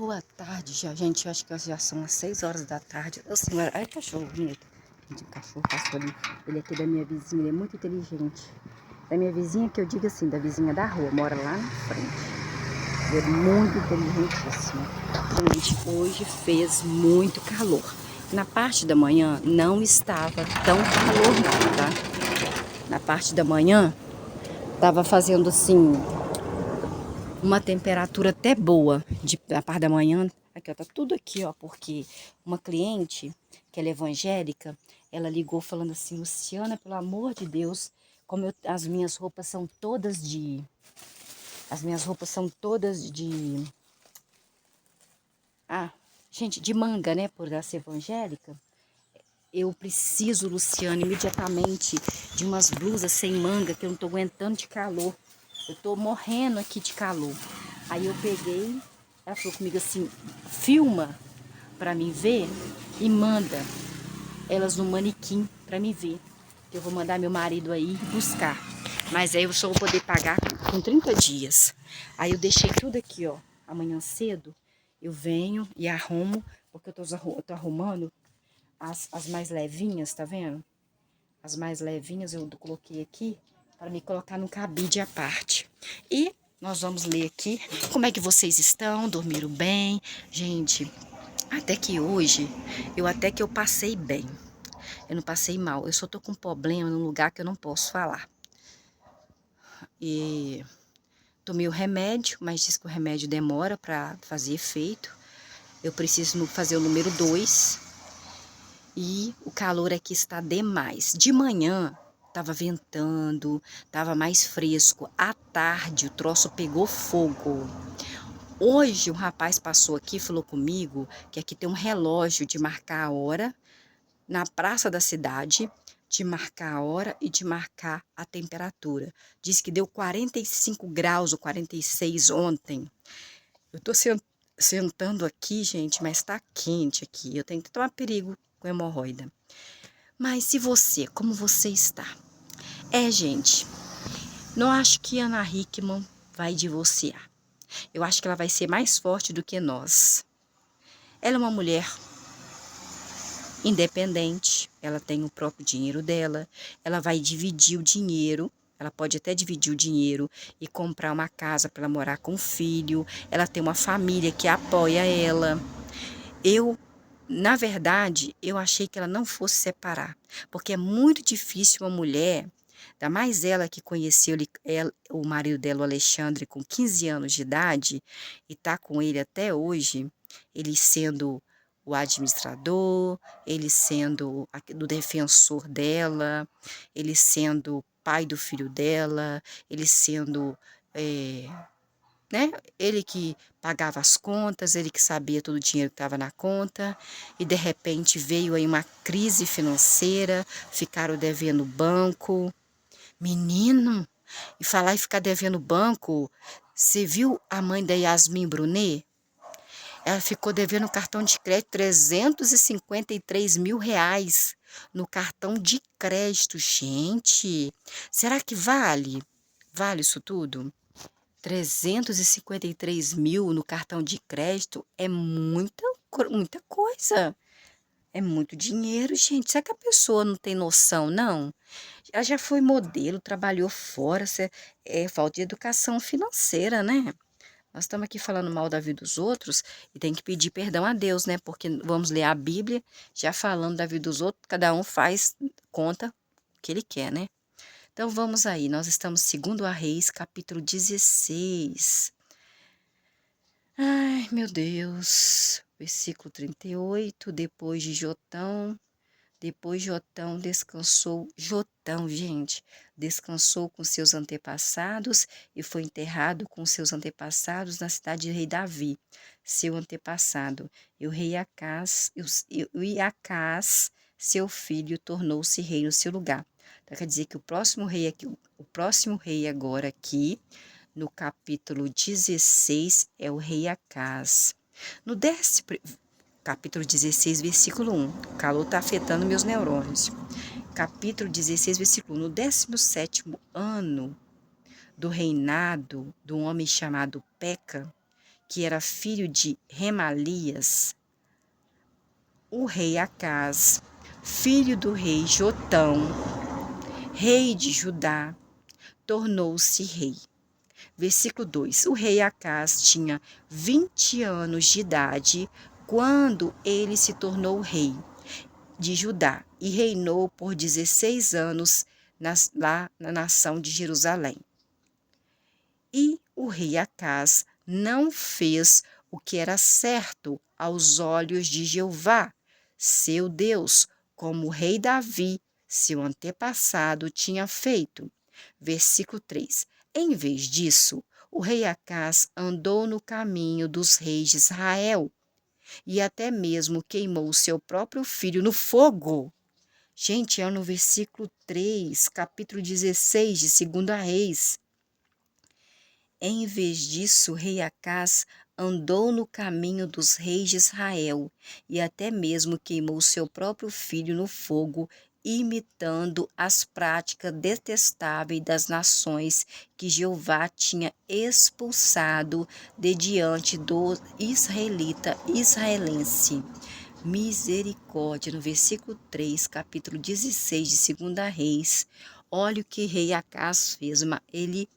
Boa tarde, já, gente. Eu acho que já são as 6 horas da tarde. Ô, senhora, ai, cachorro bonito. Gente, o cachorro passou ali. Ele é aqui da minha vizinha, ele é muito inteligente. Da minha vizinha, que eu digo assim, da vizinha da rua, mora lá na frente. Ele é muito inteligentíssimo. Gente, hoje fez muito calor. Na parte da manhã não estava tão calor não, tá? Na parte da manhã tava fazendo assim uma temperatura até boa da parte da manhã. Aqui, ó, tá tudo aqui, ó, porque uma cliente, que ela é evangélica, ela ligou falando assim: Luciana, pelo amor de Deus, as minhas roupas são todas de... As minhas roupas são todas de... Ah, gente, de manga, né, por ela ser evangélica. Eu preciso, Luciana, imediatamente de umas blusas sem manga, que eu não tô aguentando de calor. Eu tô morrendo aqui de calor. Aí eu peguei, ela falou comigo assim, filma pra mim ver e manda elas no manequim pra mim ver. Que eu vou mandar meu marido aí buscar. Mas aí eu só vou poder pagar com 30 dias. Aí eu deixei tudo aqui, ó. Amanhã cedo eu venho e arrumo, porque eu tô arrumando as mais levinhas, tá vendo? As mais levinhas eu coloquei aqui para me colocar no cabide à parte. E nós vamos ler aqui como é que vocês estão, dormiram bem? Gente, até que hoje, até que eu passei bem. Eu não passei mal, eu só tô com um problema num lugar que eu não posso falar. E tomei o remédio, mas diz que o remédio demora para fazer efeito. Eu preciso fazer o número 2. E o calor aqui está demais. De manhã estava ventando, estava mais fresco. À tarde o troço pegou fogo. Hoje um rapaz passou aqui e falou comigo que aqui tem um relógio de marcar a hora na praça da cidade, de marcar a hora e de marcar a temperatura. Diz que deu 45 graus ou 46 ontem. Eu tô sentando aqui, gente, mas tá quente aqui. Eu tenho que tomar perigo com hemorroida. Mas se você, como você está? Gente, não acho que Ana Hickman vai divorciar. Eu acho que ela vai ser mais forte do que nós. Ela é uma mulher independente, ela tem o próprio dinheiro dela, ela vai dividir o dinheiro, ela pode até dividir o dinheiro e comprar uma casa para ela morar com o filho, ela tem uma família que apoia ela. Na verdade, eu achei que ela não fosse separar, porque é muito difícil uma mulher, ainda mais ela que conheceu o marido dela, o Alexandre, com 15 anos de idade, e tá com ele até hoje, ele sendo o administrador, ele sendo do defensor dela, ele sendo pai do filho dela, ele sendo... né? Ele que pagava as contas, ele que sabia todo o dinheiro que estava na conta, e de repente veio aí uma crise financeira, ficaram devendo banco. Menino, e falar e ficar devendo banco, você viu a mãe da Yasmin Brunet? Ela ficou devendo cartão de crédito 353 mil reais no cartão de crédito, gente. Será que vale? Vale isso tudo? 353 mil no cartão de crédito é muita coisa. É muito dinheiro, gente. Será que a pessoa não tem noção, não? Ela já foi modelo, trabalhou fora. É falta de educação financeira, né? Nós estamos aqui falando mal da vida dos outros e tem que pedir perdão a Deus, né? Porque vamos ler a Bíblia, já falando da vida dos outros, cada um faz conta o que ele quer, né? Então vamos aí, nós estamos segundo a Reis, capítulo 16. Ai, meu Deus. Versículo 38, depois Jotão descansou, Jotão, gente, descansou com seus antepassados e foi enterrado com seus antepassados na cidade do rei Davi, seu antepassado. E o rei Acás, seu filho, tornou-se rei no seu lugar. Então, quer dizer que o próximo rei agora aqui, no capítulo 16, é o rei Acás. No capítulo 16, versículo 1. O calor está afetando meus neurônios. Capítulo 16, versículo 1. No 17º ano do reinado do homem chamado Peca, que era filho de Remalias, o rei Acaz, filho do rei Jotão, rei de Judá, tornou-se rei. Versículo 2. O rei Acaz tinha 20 anos de idade quando ele se tornou rei de Judá e reinou por 16 anos lá na nação de Jerusalém. E o rei Acaz não fez o que era certo aos olhos de Jeová, seu Deus, como o rei Davi, seu antepassado, tinha feito. Versículo 3. Em vez disso, o rei Acaz andou no caminho dos reis de Israel e até mesmo queimou seu próprio filho no fogo. Gente, é no versículo 3, capítulo 16 de 2 Reis. Em vez disso, o rei Acaz andou no caminho dos reis de Israel e até mesmo queimou seu próprio filho no fogo, imitando as práticas detestáveis das nações que Jeová tinha expulsado de diante do israelense. Misericórdia, no versículo 3, capítulo 16 de 2 Reis. Olha o que rei Acaz fez, ele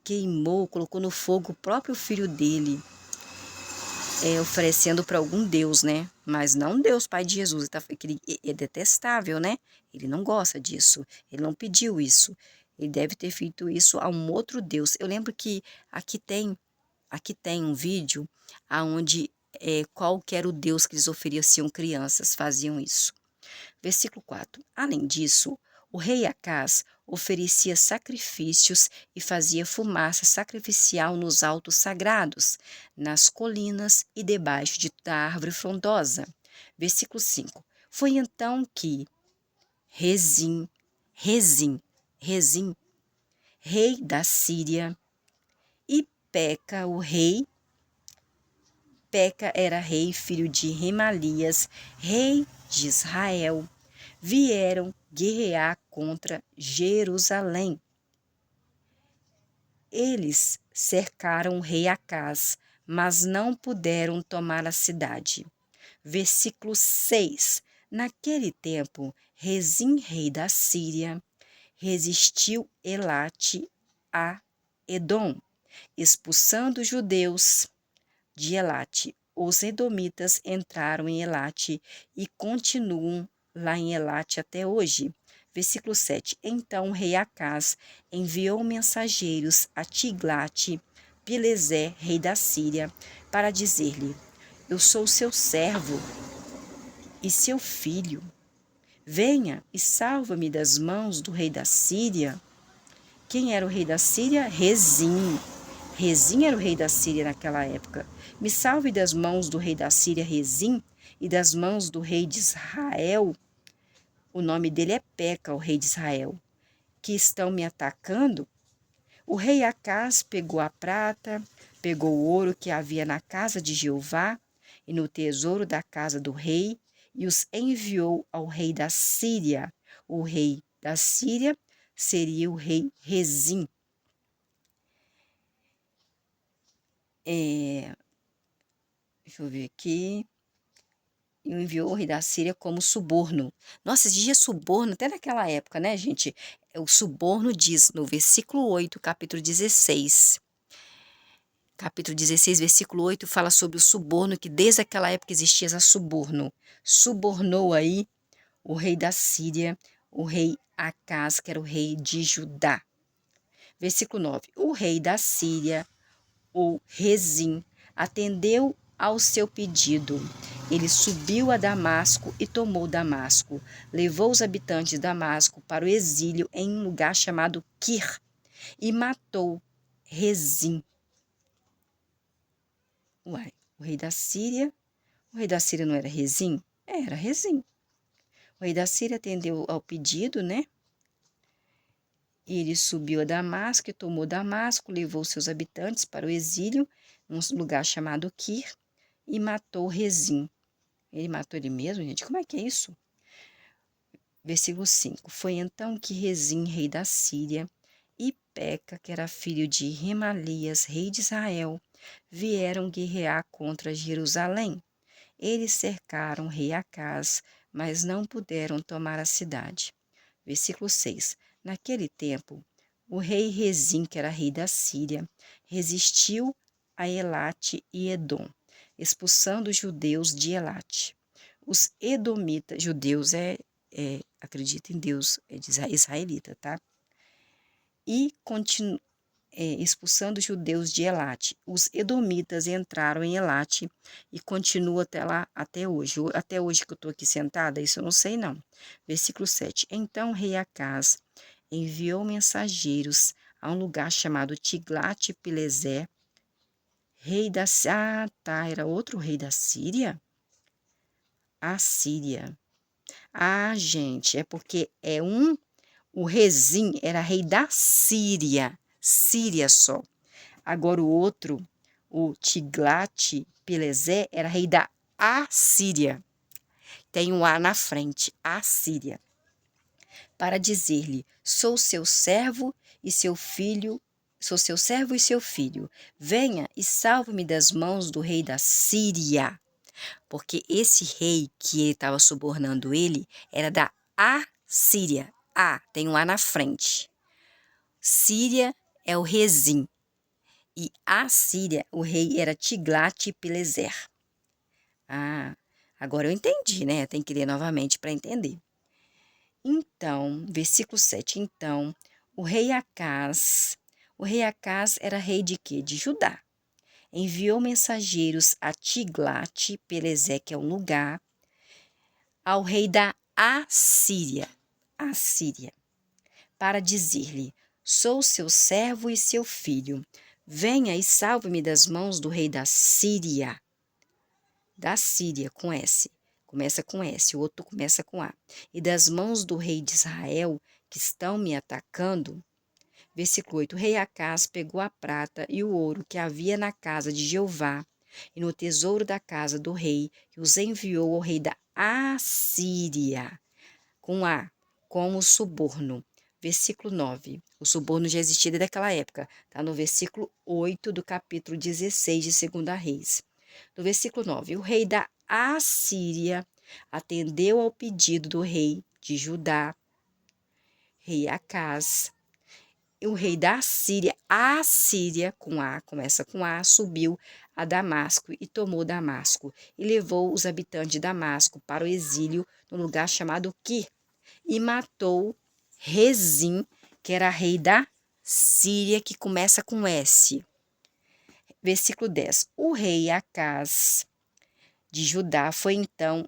queimou, colocou no fogo o próprio filho dele, oferecendo para algum Deus, né? Mas não Deus, Pai de Jesus, ele é detestável, né? Ele não gosta disso, ele não pediu isso, ele deve ter feito isso a um outro Deus. Eu lembro que aqui tem um vídeo onde qual que era o Deus que eles ofereciam crianças, faziam isso. Versículo 4. Além disso, o rei Acaz oferecia sacrifícios e fazia fumaça sacrificial nos altos sagrados, nas colinas e debaixo de toda árvore frondosa. Versículo 5. Foi então que Rezim, rei da Síria, e Peca era rei, filho de Remalias, rei de Israel, vieram guerrear contra Jerusalém. Eles cercaram o rei Acaz, mas não puderam tomar a cidade. Versículo 6. Naquele tempo, Rezim, rei da Síria, resistiu Elate a Edom, expulsando os judeus de Elate. Os edomitas entraram em Elate e continuam lá em Elate até hoje. Versículo 7. Então o rei Acaz enviou mensageiros a Tiglat-Pileser, rei da Síria, para dizer-lhe: Eu sou seu servo e seu filho. Venha e salva-me das mãos do rei da Síria. Quem era o rei da Síria? Rezim. Rezim era o rei da Síria naquela época. Me salve das mãos do rei da Síria, Rezim, e das mãos do rei de Israel. O nome dele é Peca, o rei de Israel, que estão me atacando. O rei Acaz pegou a prata, pegou o ouro que havia na casa de Jeová e no tesouro da casa do rei e os enviou ao rei da Síria. O rei da Síria seria o rei Rezim. Deixa eu ver aqui. E enviou o rei da Síria como suborno. Nossa, existia suborno até naquela época, né, gente? O suborno diz no versículo 8, capítulo 16. Capítulo 16, versículo 8, fala sobre o suborno, que desde aquela época existia esse suborno. Subornou aí o rei da Síria, o rei Acaz, que era o rei de Judá. Versículo 9. O rei da Síria, o Rezim, atendeu ao seu pedido. Ele subiu a Damasco e tomou Damasco. Levou os habitantes de Damasco para o exílio em um lugar chamado Quir e matou Rezim. Uai, o rei da Síria não era Rezim? Era Rezim. O rei da Síria atendeu ao pedido, né? Ele subiu a Damasco e tomou Damasco, levou seus habitantes para o exílio, num lugar chamado Quir, e matou Rezim. Ele matou ele mesmo, gente? Como é que é isso? Versículo 5. Foi então que Rezim, rei da Síria, e Peca, que era filho de Remalias, rei de Israel, vieram guerrear contra Jerusalém. Eles cercaram o rei Acaz, mas não puderam tomar a cidade. Versículo 6. Naquele tempo, o rei Rezim, que era rei da Síria, resistiu a Elate e Edom, expulsando os judeus de Elate. Os edomitas, judeus acredita em Deus, é de israelita, tá? E expulsando os judeus de Elate. Os edomitas entraram em Elate e continuam até lá, até hoje. Até hoje que eu estou aqui sentada, isso eu não sei não. Versículo 7. Então o rei Acaz enviou mensageiros a um lugar chamado Tiglat-Pileser, rei da... Ah, tá, era outro rei da Síria? A Síria. Ah, gente, é porque o Rezim era rei da Síria, Síria só. Agora o outro, o Tiglat-Pileser, era rei da Assíria. Tem um A na frente, Assíria. Para dizer-lhe: sou seu servo e seu filho, sou seu servo e seu filho. Venha e salve-me das mãos do rei da Síria. Porque esse rei que estava subornando ele era da Assíria. Tem um A na frente. Síria é o Rezim. E a Síria, o rei era Tiglat-Pileser. Agora eu entendi, né? Tem que ler novamente para entender. Então, versículo 7. Então, o rei Acaz era rei de quê? De Judá. Enviou mensageiros a Tiglat-Pileser, que é um lugar, ao rei da Assíria, para dizer-lhe: sou seu servo e seu filho. Venha e salve-me das mãos do rei da Síria. Da Síria, com S. Começa com S, o outro começa com A. E das mãos do rei de Israel, que estão me atacando. Versículo 8. O rei Acaz pegou a prata e o ouro que havia na casa de Jeová e no tesouro da casa do rei e os enviou ao rei da Assíria, com A, como suborno. Versículo 9. O suborno já existia desde aquela época. Está no versículo 8 do capítulo 16 de 2 Reis. No versículo 9. O rei da Assíria atendeu ao pedido do rei de Judá, rei Acaz. O rei da Assíria, a Síria, com A, começa com A, subiu a Damasco e tomou Damasco e levou os habitantes de Damasco para o exílio no lugar chamado Quir e matou Rezim, que era rei da Síria, que começa com S. Versículo 10. O rei Acaz de Judá foi então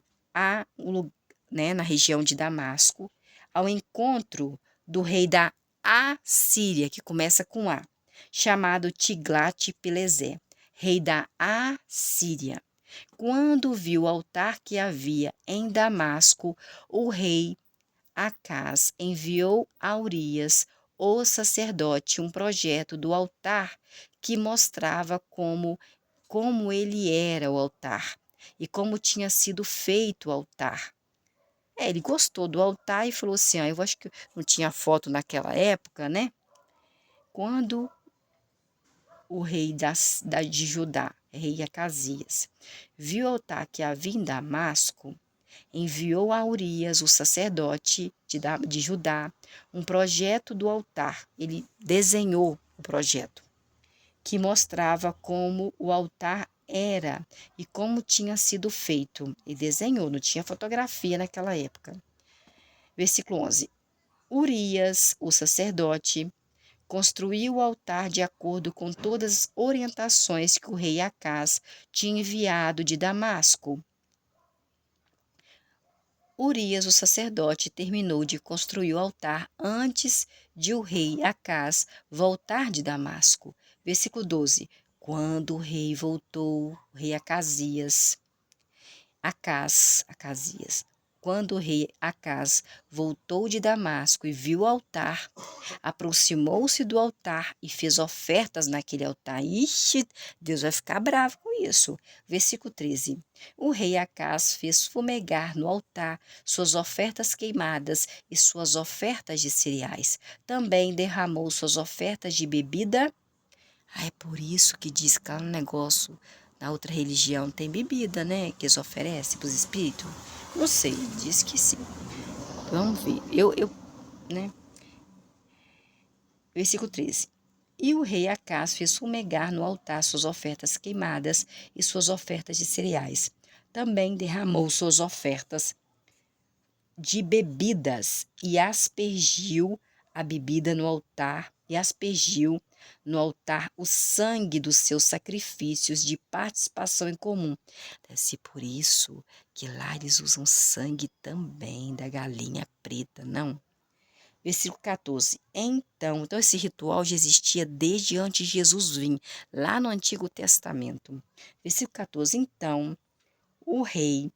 na região de Damasco ao encontro do rei da Assíria, que começa com A, chamado Tiglat-Pileser, rei da Assíria. Quando viu o altar que havia em Damasco, o rei Acaz enviou a Urias, o sacerdote, um projeto do altar que mostrava como ele era o altar e como tinha sido feito o altar. Ele gostou do altar e falou assim, eu acho que não tinha foto naquela época, né? Quando o rei de Judá, rei Acasias, viu o altar que havia em Damasco, enviou a Urias, o sacerdote de Judá, um projeto do altar. Ele desenhou o projeto, que mostrava como o altar era e como tinha sido feito. Ele desenhou, não tinha fotografia naquela época. Versículo 11. Urias, o sacerdote, construiu o altar de acordo com todas as orientações que o rei Acaz tinha enviado de Damasco. Urias, o sacerdote, terminou de construir o altar antes de o rei Acaz voltar de Damasco. Versículo 12. Quando o rei voltou, o rei Acasias, quando o rei Acaz voltou de Damasco e viu o altar, aproximou-se do altar e fez ofertas naquele altar. Ixi, Deus vai ficar bravo com isso. Versículo 13. O rei Acaz fez fumegar no altar suas ofertas queimadas e suas ofertas de cereais. Também derramou suas ofertas de bebida Ah, é por isso que diz que lá no negócio, na outra religião, tem bebida, né? Que eles oferecem para os espíritos. Não sei, diz que sim. Vamos ver. Né? Versículo 13. E o rei Acás fez fumegar no altar suas ofertas queimadas e suas ofertas de cereais. Também derramou suas ofertas de bebidas e aspergiu a bebida no altar e aspergiu no altar o sangue dos seus sacrifícios de participação em comum. Deve ser por isso que lá eles usam sangue também da galinha preta, não? Versículo 14. Então esse ritual já existia desde antes de Jesus vir, lá no Antigo Testamento. Versículo 14. Então, o rei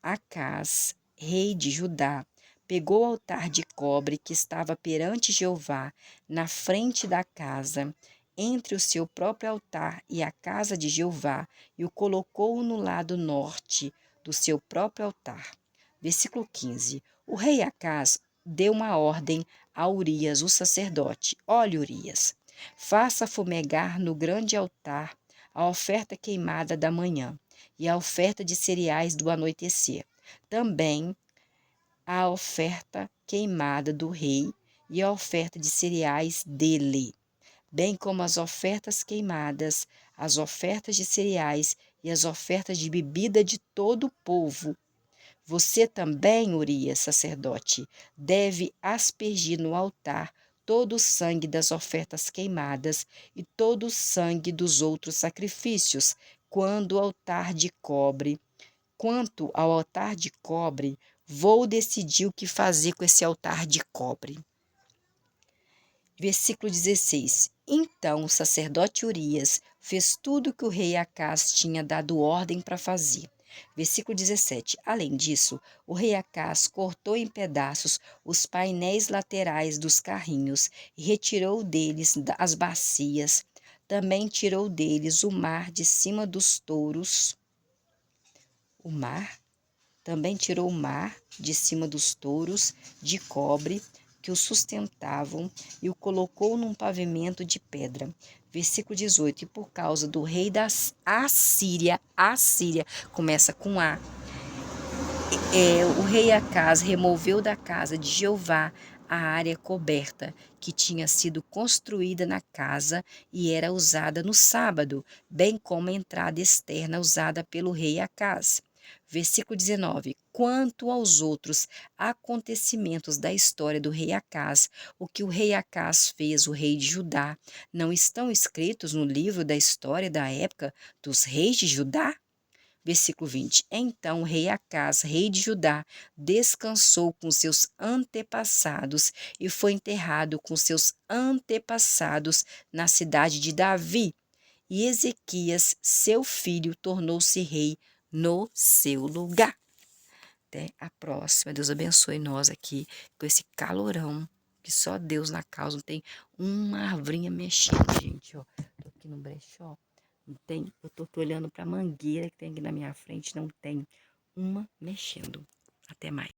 Acás, rei de Judá, pegou o altar de cobre que estava perante Jeová, na frente da casa, entre o seu próprio altar e a casa de Jeová, e o colocou no lado norte do seu próprio altar. Versículo 15. O rei Acás deu uma ordem a Urias, o sacerdote: Olhe, Urias, faça fumegar no grande altar a oferta queimada da manhã e a oferta de cereais do anoitecer. Também a oferta queimada do rei e a oferta de cereais dele, bem como as ofertas queimadas, as ofertas de cereais e as ofertas de bebida de todo o povo. Você também, Urias, sacerdote, deve aspergir no altar todo o sangue das ofertas queimadas e todo o sangue dos outros sacrifícios, Quanto ao altar de cobre, vou decidir o que fazer com esse altar de cobre. Versículo 16. Então o sacerdote Urias fez tudo o que o rei Acás tinha dado ordem para fazer. Versículo 17. Além disso, o rei Acás cortou em pedaços os painéis laterais dos carrinhos e retirou deles as bacias. Também tirou deles o mar de cima dos touros. O mar Também tirou o mar de cima dos touros de cobre que o sustentavam e o colocou num pavimento de pedra. Versículo 18. E por causa do rei da Assíria começa com A. O rei Acás removeu da casa de Jeová a área coberta que tinha sido construída na casa e era usada no sábado, bem como a entrada externa usada pelo rei Acás. Versículo 19. Quanto aos outros acontecimentos da história do rei Acás, o que o rei Acás fez, o rei de Judá, não estão escritos no livro da história da época dos reis de Judá? Versículo 20. Então o rei Acás, rei de Judá, descansou com seus antepassados e foi enterrado com seus antepassados na cidade de Davi. E Ezequias, seu filho, tornou-se rei no seu lugar. Até a próxima. Deus abençoe nós aqui com esse calorão que só Deus na causa. Não tem uma arvrinha mexendo, gente. Ó, tô aqui no brechó. Não tem, eu tô olhando para a mangueira que tem aqui na minha frente, não tem uma mexendo. Até mais.